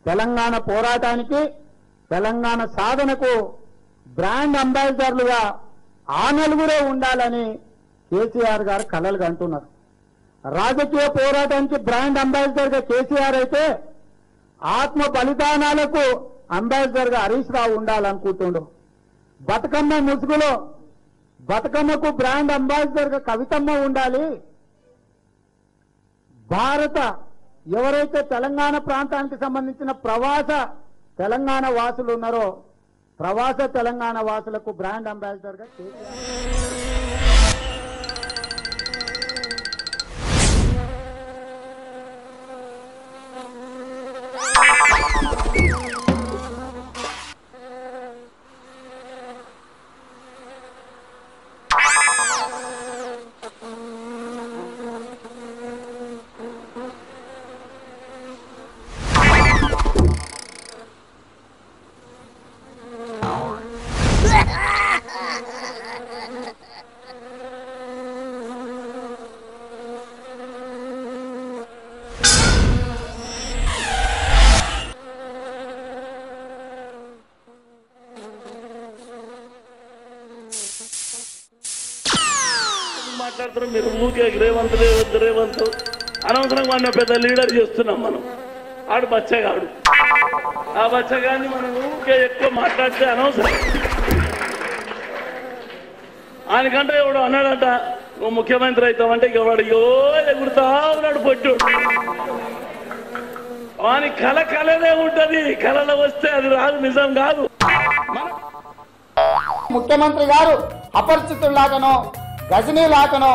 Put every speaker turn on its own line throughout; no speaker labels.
తెలంగాణ పోరాటానికి తెలంగాణ సాధనకు బ్రాండ్ అంబాసిడర్లుగా ఆ నలుగురే ఉండాలని కేసీఆర్ గారు కలలు కంటున్నారు. రాజకీయ పోరాటానికి బ్రాండ్ అంబాసిడర్ గా కేసీఆర్ అయితే ఆత్మ బలిదానాలకు అంబాసిడర్ గా హరీష్ రావు ఉండాలనుకుంటుండు. బతుకమ్మ ముసుగులో బతుకమ్మకు బ్రాండ్ అంబాసిడర్ గా కవితమ్మ ఉండాలి. భారత ఎవరైతే తెలంగాణ ప్రాంతానికి సంబంధించిన ప్రవాస తెలంగాణ వాసులు ఉన్నారో ప్రవాస తెలంగాణ వాసులకు బ్రాండ్ అంబాసిడర్ గా
మాట్లాడుతున్నాం. మీరు ఊకే రేవంత్ అనవసరంగా మన పెద్ద లీడర్ చేస్తున్నాం మనం. ఆడు బచ్చగాడు. ఆ బచ్చగాన్ని మనం ఊకే ఎక్కువ మాట్లాడితే అనవసరం. ఆయనకంటే ఎవడు అన్నాడంట నువ్వు ముఖ్యమంత్రి అవుతావంటే ఇక వాడు ఎగురుతా ఉన్నాడు పొట్టుడు. వాని కలనే ఉంటది. కళలో వస్తే అది రాదు, నిజం కాదు.
ముఖ్యమంత్రి గారు అపరిచితుల్లాగానో గజనీలాగానో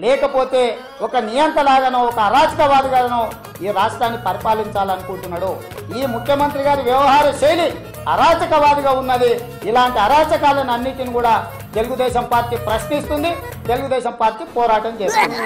లేకపోతే ఒక నియంతలాగానో ఒక అరాచకవాదిగానో ఈ రాష్ట్రాన్ని పరిపాలించాలనుకుంటున్నాడు. ఈ ముఖ్యమంత్రి గారి వ్యవహార శైలి అరాచకవాదిగా ఉన్నది. ఇలాంటి అరాచకాలను అన్నిటిని కూడా తెలుగుదేశం పార్టీ ప్రశ్నిస్తుంది. తెలుగుదేశం పార్టీ పోరాటం చేస్తుంది.